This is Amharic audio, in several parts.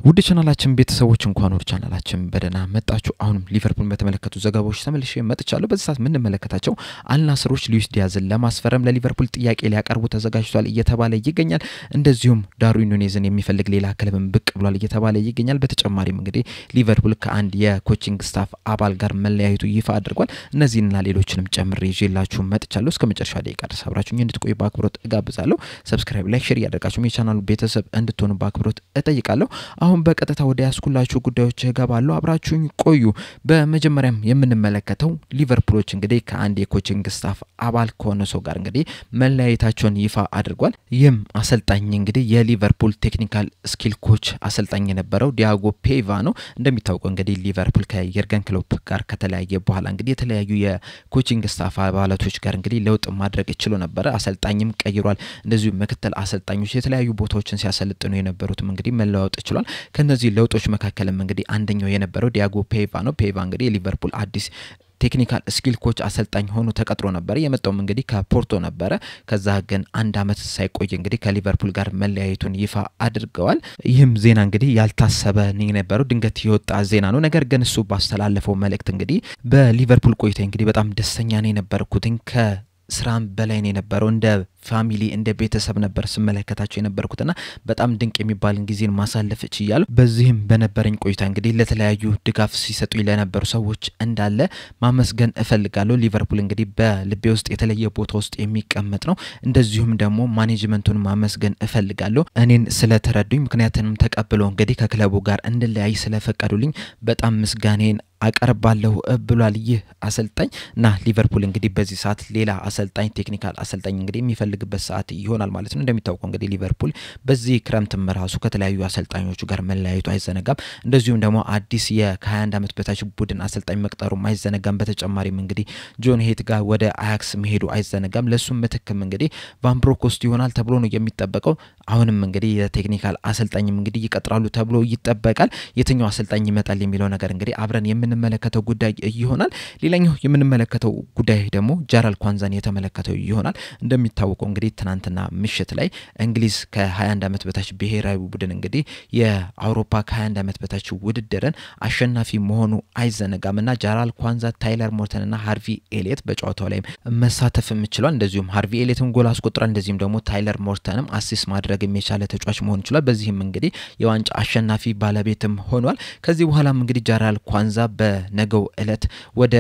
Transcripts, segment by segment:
ውድ ቻናላችን ቤተሰቦች እንኳን ወደ ቻናላችን በደና መጣችሁ። አሁንም ሊቨርፑል በተመለከቱ ዘገባዎች ተመልሼ መጥቻለሁ። በዚህ ሰዓት ምን እንመለከታቸው አልናስሮች ሉዊስ ዲያዝን ለማስፈረም ለሊቨርፑል ጥያቄ ሊያቀርቡ ተዘጋጅቷል እየተባለ ይገኛል። እንደዚሁም ዳርዊን ኑኔዝን የሚፈልግ ሌላ ክለብም ብቅ ብሏል እየተባለ ይገኛል። በተጨማሪም እንግዲህ ሊቨርፑል ከአንድ የኮቺንግ ስታፍ አባል ጋር መለያየቱ ይፋ አድርጓል። እነዚህና ሌሎችንም ጨምሬ ይዤላችሁ መጥቻለሁ። እስከ መጨረሻ ደቂቃ ድረስ አብራችሁኝ እንድትቆዩ በአክብሮት እጋብዛለሁ። ሰብስክራይብ፣ ላይክ፣ ሼር ያደርጋችሁ የቻናሉ ቤተሰብ እንድትሆኑ በአክብሮት እጠይቃለሁ። አሁን በቀጥታ ወደ ያስኩላችሁ ጉዳዮች ገባለሁ። አብራችሁኝ ቆዩ። በመጀመሪያም የምንመለከተው ሊቨርፑሎች እንግዲህ ከአንድ የኮቺንግ ስታፍ አባል ከሆነ ሰው ጋር እንግዲህ መለያየታቸውን ይፋ አድርጓል። ይህም አሰልጣኝ እንግዲህ የሊቨርፑል ቴክኒካል ስኪል ኮች አሰልጣኝ የነበረው ዲያጎ ፔቫ ነው። እንደሚታወቀው እንግዲህ ሊቨርፑል ከየርገን ክሎፕ ጋር ከተለያየ በኋላ እንግዲህ የተለያዩ የኮቺንግ ስታፍ አባላቶች ጋር እንግዲህ ለውጥ ማድረግ ይችላል ነበር። አሰልጣኝም ቀይሯል። እንደዚሁ ምክትል አሰልጣኞች የተለያዩ ቦታዎችን ሲያሰለጥኑ የነበሩትም እንግዲህ መለዋወጥ ይችላል። ከነዚህ ለውጦች መካከለም እንግዲህ አንደኛው የነበረው ዲያጎ ፔቫ ነው። ፔቫ እንግዲህ የሊቨርፑል አዲስ ቴክኒካል ስኪል ኮች አሰልጣኝ ሆኖ ተቀጥሮ ነበር። የመጣው እንግዲህ ከፖርቶ ነበር። ከዛ ግን አንድ አመት ሳይቆይ እንግዲህ ከሊቨርፑል ጋር መለያየቱን ይፋ አድርገዋል። ይህም ዜና እንግዲህ ያልታሰበ ነው ድንገት የወጣ ዜና ነው። ነገር ግን እሱ ባስተላለፈው መልእክት እንግዲህ በሊቨርፑል ቆይታ እንግዲህ በጣም ደስተኛ ነው የነበርኩትኝ ከስራም በላይ ነው የነበረው እንደ ፋሚሊ እንደ ቤተሰብ ነበር ስመለከታቸው የነበርኩትና በጣም ድንቅ የሚባልን ጊዜን ማሳለፍ እችላለሁ። በዚህም በነበረኝ ቆይታ እንግዲህ ለተለያዩ ድጋፍ ሲሰጡ ለነበሩ ሰዎች እንዳለ ማመስገን እፈልጋለሁ። ሊቨርፑል እንግዲህ በልቤ ውስጥ የተለየ ቦታ ውስጥ የሚቀመጥ ነው። እንደዚሁም ደግሞ ማኔጅመንቱን ማመስገን እፈልጋለሁ። እኔን ስለተረዱኝ ምክንያቱም ተቀብለው እንግዲህ ከክለቡ ጋር እንድለያይ ስለፈቀዱልኝ በጣም ምስጋናዬን አቀርባለሁ ብሏል ይህ አሰልጣኝ። እና ሊቨርፑል እንግዲህ በዚህ ሰዓት ሌላ አሰልጣኝ ቴክኒካል አሰልጣኝ እንግዲህ የሚፈልግበት ሰዓት ይሆናል ማለት ነው። እንደሚታወቀው እንግዲህ ሊቨርፑል በዚህ ክረምት መራሱ ከተለያዩ አሰልጣኞቹ ጋር መለያየቱ አይዘነጋም። እንደዚሁም ደግሞ አዲስ የ21 አመት በታች ቡድን አሰልጣኝ መቅጠሩ አይዘነጋም። በተጨማሪም እንግዲህ ጆን ሄት ጋር ወደ አያክስ መሄዱ አይዘነጋም። ለሱም ምትክም እንግዲህ ቫን ብሮኮስት ይሆናል ተብሎ ነው የሚጠበቀው። አሁንም እንግዲህ የቴክኒካል አሰልጣኝም እንግዲህ ይቀጥራሉ ተብሎ ይጠበቃል። የትኛው አሰልጣኝ ይመጣል የሚለው ነገር እንግዲህ አብረን የምንመለከተው ጉዳይ ይሆናል። ሌላኛው የምንመለከተው ጉዳይ ደግሞ ጃራል ኳንዛን የተመለከተው ይሆናል። እንደሚታወቀው እንግዲህ ትናንትና ምሽት ላይ እንግሊዝ ከ21 አመት በታች ብሔራዊ ቡድን እንግዲህ የአውሮፓ ከ21 አመት በታች ውድድርን አሸናፊ መሆኑ አይዘነጋምና ጃራል ኳንዛ፣ ታይለር ሞርተን እና ሃርቪ ኤሊየት በጨዋታው ላይ መሳተፍ የሚችላል። እንደዚሁም ሃርቪ ኤሊየትም ጎል አስቆጥሯል። እንደዚሁም ደግሞ ታይለር ሞርተንም አሲስት ማድረግ የሚቻለ ተጫዋች መሆን ይችላል። በዚህም እንግዲህ የዋንጫ አሸናፊ ባለቤትም ሆኗል። ከዚህ በኋላም እንግዲህ ጃራል ኳንዛ በነገው እለት ወደ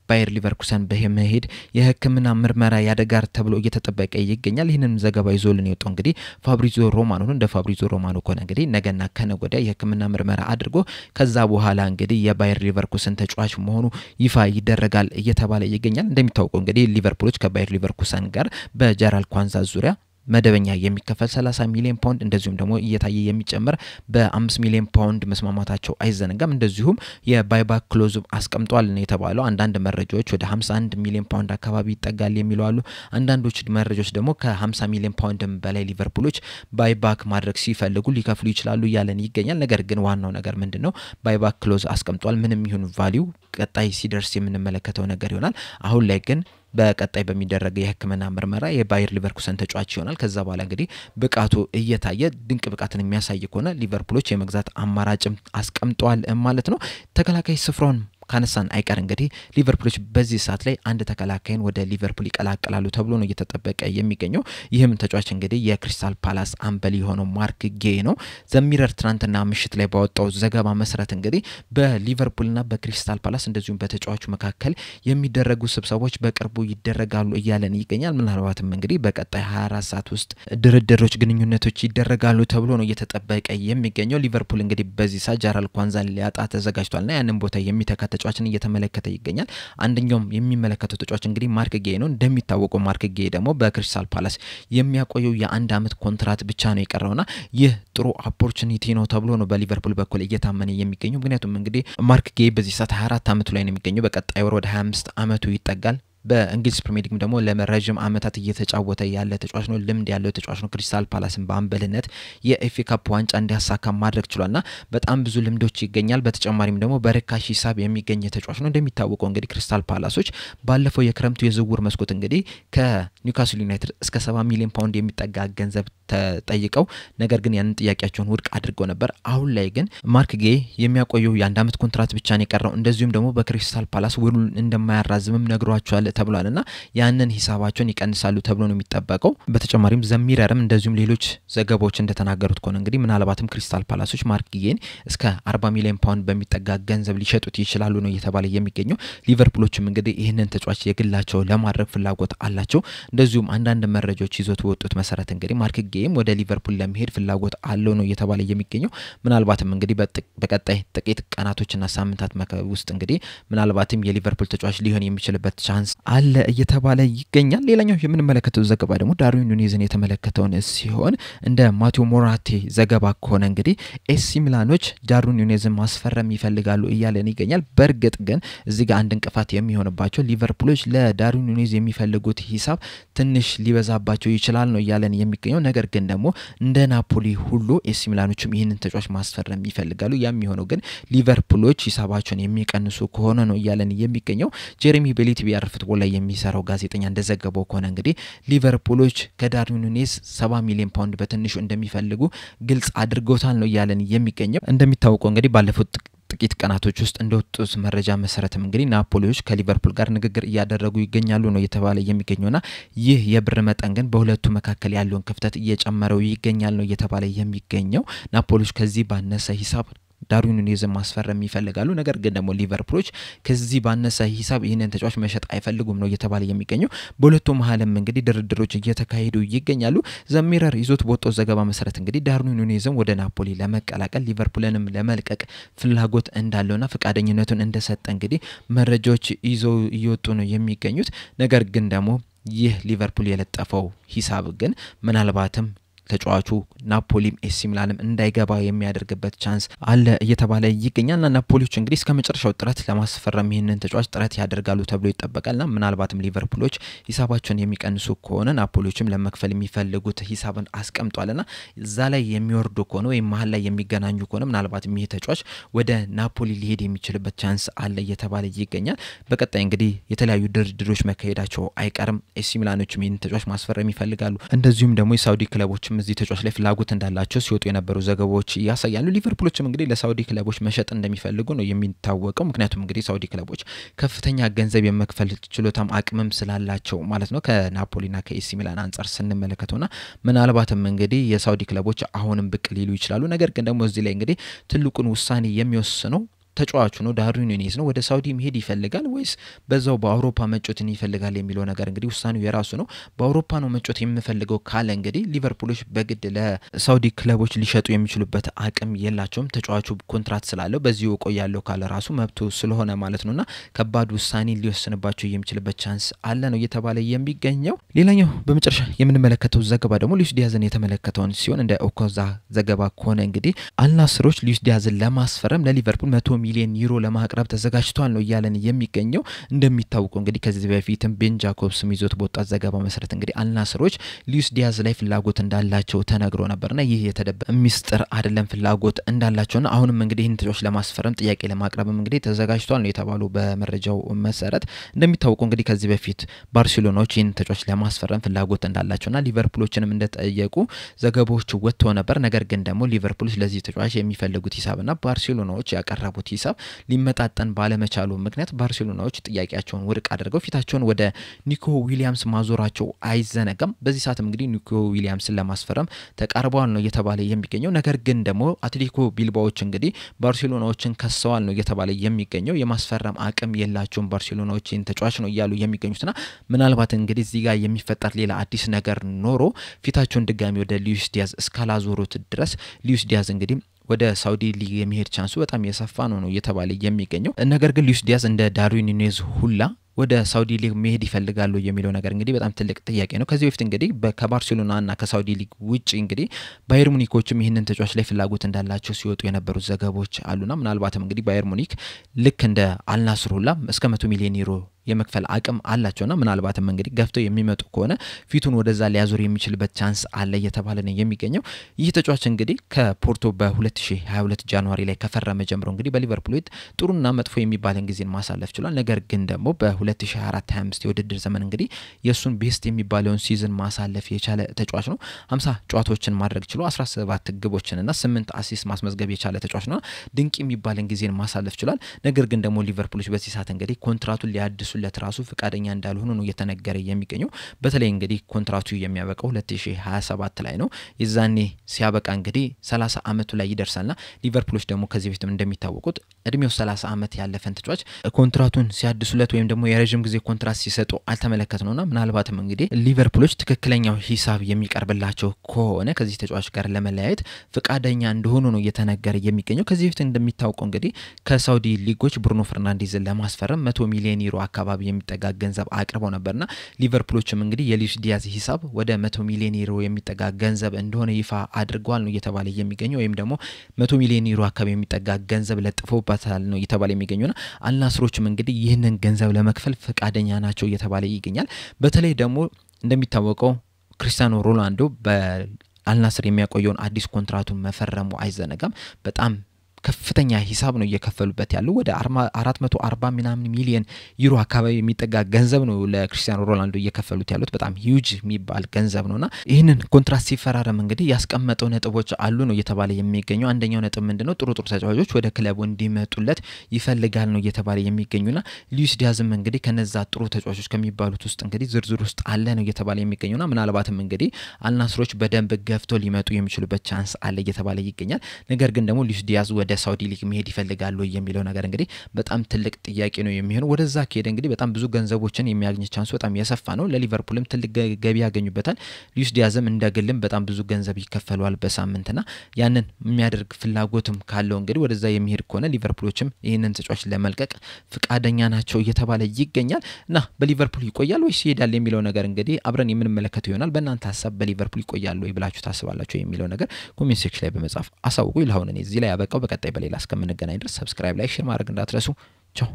ባየር ሊቨርኩሰን በመሄድ የህክምና ምርመራ ያደርጋል ተብሎ እየተጠበቀ ይገኛል። ይህንን ዘገባ ይዞልን የወጣው እንግዲህ ፋብሪዚዮ ሮማኖ ነው። እንደ ፋብሪዚዮ ሮማኖ ከሆነ እንግዲህ ነገና ከነገ ወዲያ የህክምና ምርመራ አድርጎ ከዛ በኋላ እንግዲህ የባየር ሊቨርኩሰን ተጫዋች መሆኑ ይፋ ይደረጋል እየተባለ ይገኛል። እንደሚታወቀው እንግዲህ ሊቨርፑሎች ከባየር ሊቨርኩሰን ጋር በጃራል ኳንዛ ዙሪያ መደበኛ የሚከፈል 30 ሚሊዮን ፓውንድ እንደዚሁም ደግሞ እየታየ የሚጨምር በ5 ሚሊዮን ፓውንድ መስማማታቸው አይዘነጋም። እንደዚሁም የባይባክ ክሎዝ አስቀምጧል ነው የተባለው። አንዳንድ መረጃዎች ወደ 51 ሚሊዮን ፓውንድ አካባቢ ይጠጋል የሚሉ አሉ። አንዳንዶች መረጃዎች ደግሞ ከ50 ሚሊዮን ፓውንድ በላይ ሊቨርፑሎች ባይባክ ማድረግ ሲፈልጉ ሊከፍሉ ይችላሉ ያለን ይገኛል። ነገር ግን ዋናው ነገር ምንድነው ባይባክ ክሎዝ አስቀምጧል። ምንም ይሁን ቫልዩ ቀጣይ ሲደርስ የምንመለከተው ነገር ይሆናል። አሁን ላይ ግን በቀጣይ በሚደረገው የህክምና ምርመራ የባየር ሊቨርኩሰን ተጫዋች ይሆናል። ከዛ በኋላ እንግዲህ ብቃቱ እየታየ ድንቅ ብቃትን የሚያሳይ ከሆነ ሊቨርፑሎች የመግዛት አማራጭም አስቀምጧል ማለት ነው። ተከላካይ ስፍራውን ካነሳን አይቀር እንግዲህ ሊቨርፑሎች በዚህ ሰዓት ላይ አንድ ተከላካይን ወደ ሊቨርፑል ይቀላቀላሉ ተብሎ ነው እየተጠበቀ የሚገኘው። ይህም ተጫዋች እንግዲህ የክሪስታል ፓላስ አምበል የሆነው ማርክ ጌይ ነው። ዘሚረር ትናንትና ምሽት ላይ ባወጣው ዘገባ መሰረት እንግዲህ በሊቨርፑልና በክሪስታል ፓላስ እንደዚሁም በተጫዋቹ መካከል የሚደረጉ ስብሰባዎች በቅርቡ ይደረጋሉ እያለን ይገኛል። ምናልባትም እንግዲህ በቀጣይ 24 ሰዓት ውስጥ ድርድሮች፣ ግንኙነቶች ይደረጋሉ ተብሎ ነው እየተጠበቀ የሚገኘው። ሊቨርፑል እንግዲህ በዚህ ሰዓት ጃራል ኳንዛን ሊያጣ ተዘጋጅቷልና ያንን ቦታ የሚተካ ተጫዋችን እየተመለከተ ይገኛል። አንደኛው የሚመለከተው ተጫዋች እንግዲህ ማርክ ጌይ ነው። እንደሚታወቀው ማርክ ጌይ ደግሞ በክሪስታል ፓላስ የሚያቆየው የ1 አመት ኮንትራት ብቻ ነው የቀረውና ይህ ጥሩ ኦፖርቹኒቲ ነው ተብሎ ነው በሊቨርፑል በኩል እየታመነ የሚገኘው። ምክንያቱም እንግዲህ ማርክ ጌይ በዚህ ሰዓት 24 አመቱ ላይ ነው የሚገኘው። በቀጣይ ወር ወደ 25 አመቱ ይጠጋል። በእንግሊዝ ፕሪሚየር ሊግ ደግሞ ለረጅም ዓመታት እየተጫወተ ያለ ተጫዋች ነው ልምድ ያለው ተጫዋች ነው ክሪስታል ፓላስን በአምበልነት የኤፍኤ ካፕ ዋንጫ እንዲያሳካ ማድረግ ችሏልና በጣም ብዙ ልምዶች ይገኛል በተጨማሪም ደግሞ በርካሽ ሂሳብ የሚገኝ ተጫዋች ነው እንደሚታወቀው እንግዲህ ክሪስታል ፓላሶች ባለፈው የክረምቱ የዝውውር መስኮት እንግዲህ ከኒውካስል ዩናይትድ እስከ 70 ሚሊዮን ፓውንድ የሚጠጋ ገንዘብ ተጠይቀው ነገር ግን ያንን ጥያቄያቸውን ውድቅ አድርገው ነበር አሁን ላይ ግን ማርክ ጌ የሚያቆየው የአንድ አመት ኮንትራት ብቻ ነው የቀረው እንደዚሁም ደግሞ በክሪስታል ፓላስ ውሉን እንደማያራዝምም ነግሯቸዋል ተብሏልና ያንን ሂሳባቸውን ይቀንሳሉ ተብሎ ነው የሚጠበቀው በተጨማሪም ዘሚረርም እንደዚሁም ሌሎች ዘገባዎች እንደተናገሩት ከሆነ እንግዲህ ምናልባትም ክሪስታል ፓላሶች ማርክ ጌን እስከ 40 ሚሊዮን ፓውንድ በሚጠጋ ገንዘብ ሊሸጡት ይችላሉ ነው እየተባለ የሚገኘው ሊቨርፑሎችም እንግዲህ ይህንን ተጫዋች የግላቸው ለማድረግ ፍላጎት አላቸው እንደዚሁም አንዳንድ መረጃዎች ይዞት ወጡት መሰረት እንግዲህ ማርክ ጌም ወደ ሊቨርፑል ለመሄድ ፍላጎት አለው ነው እየተባለ የሚገኘው ምናልባትም እንግዲህ በቀጣይ ጥቂት ቀናቶችና ሳምንታት ውስጥ እንግዲህ ምናልባትም የሊቨርፑል ተጫዋች ሊሆን የሚችልበት ቻንስ አለ እየተባለ ይገኛል ሌላኛው የምንመለከተው ዘገባ ደግሞ ዳርዊን ኑኔዝን የተመለከተውን ሲሆን እንደ ማቴዎ ሞራቲ ዘገባ ከሆነ እንግዲህ ኤሲ ሚላኖች ዳርዊን ኑኔዝን ማስፈረም ይፈልጋሉ እያለን ይገኛል በርግጥ ግን እዚህ ጋር አንድ እንቅፋት የሚሆንባቸው ሊቨርፑሎች ለዳርዊን ኑኔዝ የሚፈልጉት ሂሳብ ትንሽ ሊበዛባቸው ይችላል ነው እያለን የሚገኘው ነገር ግን ደግሞ እንደ ናፖሊ ሁሉ ኤሲ ሚላኖችም ይህንን ተጫዋች ማስፈረም ይፈልጋሉ ያም የሚሆነው ግን ሊቨርፑሎች ሂሳባቸውን የሚቀንሱ ከሆነ ነው እያለን የሚገኘው ጄሬሚ ቤሊት ቢአር ፉትቦል ላይ የሚሰራው ጋዜጠኛ እንደዘገበው ከሆነ እንግዲህ ሊቨርፑሎች ከዳርዊን ኑኔዝ 70 ሚሊዮን ፓውንድ በትንሹ እንደሚፈልጉ ግልጽ አድርገውታል ነው እያለን የሚገኘው እንደሚታወቀው እንግዲህ ባለፉት ጥቂት ቀናቶች ውስጥ እንደወጡት መረጃ መሰረትም እንግዲህ ናፖሊዎች ከሊቨርፑል ጋር ንግግር እያደረጉ ይገኛሉ ነው እየተባለ የሚገኘውና ይህ የብር መጠን ግን በሁለቱ መካከል ያለውን ክፍተት እየጨመረው ይገኛል ነው እየተባለ የሚገኘው ናፖሊዎች ከዚህ ባነሰ ሂሳብ ዳርዊን ኑኔዝን ማስፈረም ይፈልጋሉ ነገር ግን ደግሞ ሊቨርፑሎች ከዚህ ባነሰ ሂሳብ ይህንን ተጫዋች መሸጥ አይፈልጉም ነው እየተባለ የሚገኘው በሁለቱ መሃልም እንግዲህ ድርድሮች እየተካሄዱ ይገኛሉ ዘሚረር ይዞት በወጣው ዘገባ መሰረት እንግዲህ ዳርዊን ኑኔዝን ወደ ናፖሊ ለመቀላቀል ሊቨርፑልንም ለመልቀቅ ፍላጎት እንዳለውና ፈቃደኝነቱን እንደሰጠ እንግዲህ መረጃዎች ይዘው እየወጡ ነው የሚገኙት ነገር ግን ደግሞ ይህ ሊቨርፑል የለጠፈው ሂሳብ ግን ምናልባትም ተጫዋቹ ናፖሊም ኤሲ ሚላንም እንዳይገባ የሚያደርግበት ቻንስ አለ እየተባለ ይገኛልና ናፖሊዎች እንግዲህ እስከመጨረሻው ጥረት ለማስፈረም ይህንን ተጫዋች ጥረት ያደርጋሉ ተብሎ ይጠበቃልና ምናልባትም ሊቨርፑሎች ሂሳባቸውን የሚቀንሱ ከሆነ ናፖሊዎችም ለመክፈል የሚፈልጉት ሂሳብን አስቀምጧልና እዛ ላይ የሚወርዱ ከሆነ ወይ መሃል ላይ የሚገናኙ ከሆነ ምናልባትም ይሄ ተጫዋች ወደ ናፖሊ ሊሄድ የሚችልበት ቻንስ አለ እየተባለ ይገኛል በቀጣይ እንግዲህ የተለያዩ ድርድሮች መካሄዳቸው አይቀርም ኤሲ ሚላኖችም ይህንን ተጫዋች ማስፈረም ይፈልጋሉ እንደዚሁም ደግሞ የሳውዲ ክለቦች እዚህ ተጫዋች ላይ ፍላጎት እንዳላቸው ሲወጡ የነበሩ ዘገባዎች ያሳያሉ ሊቨርፑሎችም እንግዲህ ለሳውዲ ክለቦች መሸጥ እንደሚፈልጉ ነው የሚታወቀው ምክንያቱም እንግዲህ ሳውዲ ክለቦች ከፍተኛ ገንዘብ የመክፈል ችሎታም አቅምም ስላላቸው ማለት ነው ከናፖሊና ከኤሲ ሚላን አንፃር ስንመለከተውና ምናልባትም እንግዲህ የሳውዲ ክለቦች አሁንም ብቅ ሊሉ ይችላሉ ነገር ግን ደግሞ እዚህ ላይ እንግዲህ ትልቁን ውሳኔ የሚወስነው ተጫዋቹ ነው ዳርዊን ኑኔዝ ነው ወደ ሳውዲ መሄድ ይፈልጋል ወይስ በዛው በአውሮፓ መጫወትን ይፈልጋል የሚለው ነገር እንግዲህ ውሳኔው የራሱ ነው በአውሮፓ ነው መጫወት የሚፈልገው ካለ እንግዲህ ሊቨርፑሎች በግድ ለሳውዲ ክለቦች ሊሸጡ የሚችሉበት አቅም የላቸውም ተጫዋቹ ኮንትራት ስላለው በዚሁ ቆያለው ካለ ራሱ መብቱ ስለሆነ ማለት ነውና ከባድ ውሳኔ ሊወስንባቸው የሚችልበት ቻንስ አለ ነው እየተባለ የሚገኘው ሌላኛው በመጨረሻ የምንመለከተው ዘገባ ደግሞ ሉዊስ ዲያዝን የተመለከተውን ሲሆን እንደ ኦኮዛ ዘገባ ከሆነ እንግዲህ አልናስሮች ሉዊስ ዲያዝን ለማስፈረም ለሊቨርፑል 100 ሚሊዮን ዩሮ ለማቅረብ ተዘጋጅቷል ነው ያለን የሚገኘው እንደሚታወቀው እንግዲህ ከዚህ በፊትም ቤን ጃኮብስም ይዞት በወጣት ዘገባ መሰረት እንግዲህ አልናስሮች ሉዊስ ዲያዝ ላይ ፍላጎት እንዳላቸው ተነግሮ ነበርና ይህ የተደበቀ ሚስጥር አይደለም ፍላጎት እንዳላቸውና አሁንም እንግዲህ ይህን ተጫዋች ለማስፈረም ጥያቄ ለማቅረብም እንግዲህ ተዘጋጅቷል ነው የተባለው በመረጃው መሰረት እንደሚታወቀው እንግዲህ ከዚህ በፊት ባርሴሎናዎች ይህን ተጫዋች ለማስፈረም ፍላጎት እንዳላቸውና ሊቨርፑሎችንም እንደጠየቁ ዘገባዎች ወጥተው ነበር ነገር ግን ደግሞ ሊቨርፑሎች ለዚህ ተጫዋች የሚፈልጉት ሂሳብና ባርሴሎናዎች ያቀረቡት ሂሳብ ሊመጣጠን ባለመቻሉ ምክንያት ባርሴሎናዎች ጥያቄያቸውን ውድቅ አድርገው ፊታቸውን ወደ ኒኮ ዊሊያምስ ማዞራቸው አይዘነጋም በዚህ ሰዓት እንግዲህ ኒኮ ዊሊያምስን ለማስፈረም ተቃርበዋል ነው እየተባለ የሚገኘው ነገር ግን ደግሞ አትሌቲኮ ቢልባዎች እንግዲህ ባርሴሎናዎችን ከሰዋል ነው እየተባለ የሚገኘው የማስፈረም አቅም የላቸውም ባርሴሎናዎችን ተጫዋች ነው እያሉ የሚገኙትና ምናልባት እንግዲህ እዚህ ጋር የሚፈጠር ሌላ አዲስ ነገር ኖሮ ፊታቸውን ድጋሚ ወደ ሉዊስ ዲያዝ እስካላዞሩት ድረስ ሉዊስ ዲያዝ እንግዲህ ወደ ሳውዲ ሊግ የሚሄድ ቻንሱ በጣም የሰፋ ነው እየተባለ የሚገኘው ነገር ግን ሉዊስ ዲያዝ እንደ ዳርዊን ኑኔዝ ሁላ ወደ ሳውዲ ሊግ መሄድ ይፈልጋሉ የሚለው ነገር እንግዲህ በጣም ትልቅ ጥያቄ ነው ከዚህ በፊት እንግዲህ ከባርሴሎናና ከሳውዲ ሊግ ውጪ እንግዲህ ባየር ሙኒኮችም ይህንን ተጫዋች ላይ ፍላጎት እንዳላቸው ሲወጡ የነበሩ ዘገባዎች አሉና ምናልባትም እንግዲህ ባየር ሙኒክ ልክ እንደ አልናስር ሁላ እስከ 100 ሚሊዮን ዩሮ የመክፈል አቅም አላቸውና ምናልባትም እንግዲህ ገፍተው የሚመጡ ከሆነ ፊቱን ወደዛ ሊያዞር የሚችልበት ቻንስ አለ እየተባለ ነው የሚገኘው። ይህ ተጫዋች እንግዲህ ከፖርቶ በ2022 ጃንዋሪ ላይ ከፈረመ ጀምሮ እንግዲህ በሊቨርፑል ቤት ጥሩና መጥፎ የሚባልን ጊዜን ማሳለፍ ችሏል። ነገር ግን ደግሞ በ2024-25 የውድድር ዘመን እንግዲህ የሱን ቤስት የሚባለውን ሲዝን ማሳለፍ የቻለ ተጫዋች ነው። 50 ጨዋታዎችን ማድረግ ችሎ 17 ግቦችንና 8 አሲስት ማስመዝገብ የቻለ ተጫዋች ነው። ድንቅ የሚባልን ጊዜን ማሳለፍ ችሏል። ነገር ግን ደግሞ ሊቨርፑሎች በዚህ ሰዓት እንግዲህ ኮንትራቱን ሊያድሱለት ራሱ ፍቃደኛ እንዳልሆኑ ነው እየተነገረ የሚገኘው። በተለይ እንግዲህ ኮንትራቱ የሚያበቃው 2027 ላይ ነው። የዛኔ ሲያበቃ እንግዲህ 30 አመቱ ላይ ይደርሳልና ሊቨርፑሎች ደግሞ ከዚህ በፊትም እንደሚታወቁት እድሜው 30 አመት ያለፈን ተጫዋች ኮንትራቱን ሲያድሱለት ወይም ደግሞ የረጅም ጊዜ ኮንትራት ሲሰጡ አልተመለከትነውና ምናልባትም እንግዲህ ሊቨርፑሎች ትክክለኛው ሂሳብ የሚቀርብላቸው ከሆነ ከዚህ ተጫዋች ጋር ለመለያየት ፍቃደኛ እንደሆኑ ነው እየተነገረ የሚገኘው። ከዚህ በፊት እንደሚታወቀው እንግዲህ ከሳውዲ ሊጎች ብሩኖ ፈርናንዴዝን ለማስፈረም 100 ሚሊዮን ዩሮ አካባቢ የሚጠጋ ገንዘብ አቅርበው ነበርና ሊቨርፑሎችም እንግዲህ የሉዊስ ዲያዝ ሂሳብ ወደ 100 ሚሊዮን ዩሮ የሚጠጋ ገንዘብ እንደሆነ ይፋ አድርገዋል ነው እየተባለ የሚገኘው። ወይም ደግሞ 100 ሚሊዮን ዩሮ አካባቢ የሚጠጋ ገንዘብ ለጥፎበታል ነው እየተባለ የሚገኘውና አልናስሮችም እንግዲህ ይህንን ገንዘብ ለመክፈል ፍቃደኛ ናቸው እየተባለ ይገኛል። በተለይ ደግሞ እንደሚታወቀው ክሪስቲያኖ ሮናልዶ በአልናስር የሚያቆየውን አዲስ ኮንትራቱን መፈረሙ አይዘነጋም። በጣም ከፍተኛ ሂሳብ ነው እየከፈሉበት ያለው ወደ 440 ምናምን ሚሊዮን ዩሮ አካባቢ የሚጠጋ ገንዘብ ነው ለክሪስቲያኖ ሮናልዶ እየከፈሉት ያሉት በጣም ሂዩጅ የሚባል ገንዘብ ነውና ይህንን ኮንትራት ሲፈራረም እንግዲህ ያስቀመጠው ነጥቦች አሉ ነው እየተባለ የሚገኘው። አንደኛው ነጥብ ምንድነው ጥሩ ተጫዋቾች ወደ ክለቡ እንዲመጡለት ይፈልጋል ነው እየተባለ የሚገኙና ሉዊስ ዲያዝም እንግዲህ ከነዛ ጥሩ ተጫዋቾች ከሚባሉት ውስጥ እንግዲህ ዝርዝር ውስጥ አለ ነው እየተባለ የሚገኙና ምናልባትም እንግዲህ አልናስሮች በደንብ ገፍተው ሊመጡ የሚችሉበት ቻንስ አለ እየተባለ ይገኛል። ነገር ግን ደግሞ ሉዊስ ዲያዝ ወደ ሳውዲ ሊግ መሄድ ይፈልጋሉ የሚለው ነገር እንግዲህ በጣም ትልቅ ጥያቄ ነው የሚሆነው። ወደዛ ከሄደ እንግዲህ በጣም ብዙ ገንዘቦችን የሚያገኝ ቻንስ በጣም ያሰፋ ነው። ለሊቨርፑልም ትልቅ ገቢ ያገኙበታል። ሉዊስ ዲያዝም እንደግልም በጣም ብዙ ገንዘብ ይከፈለዋል በሳምንትና ያንን የሚያደርግ ፍላጎትም ካለው እንግዲህ ወደዛ የሚሄድ ከሆነ ሊቨርፑሎችም ይሄንን ተጫዋች ለመልቀቅ ፍቃደኛ ናቸው እየተባለ ይገኛል። እና በሊቨርፑል ይቆያል ወይስ ይሄዳል የሚለው ነገር እንግዲህ አብረን የምንመለከተው ይሆናል። በእናንተ ሐሳብ በሊቨርፑል ይቆያል ወይ ብላችሁ ታስባላችሁ የሚለው ነገር ኮሜንት ሴክሽን ላይ በመጻፍ አሳውቁ። ይላውን እኔ እዚህ ላይ ያበቃው። በቀጣይ በሌላ እስከምንገናኝ ድረስ ሰብስክራይብ፣ ላይክ፣ ሼር ማድረግ እንዳትረሱ። ቻው።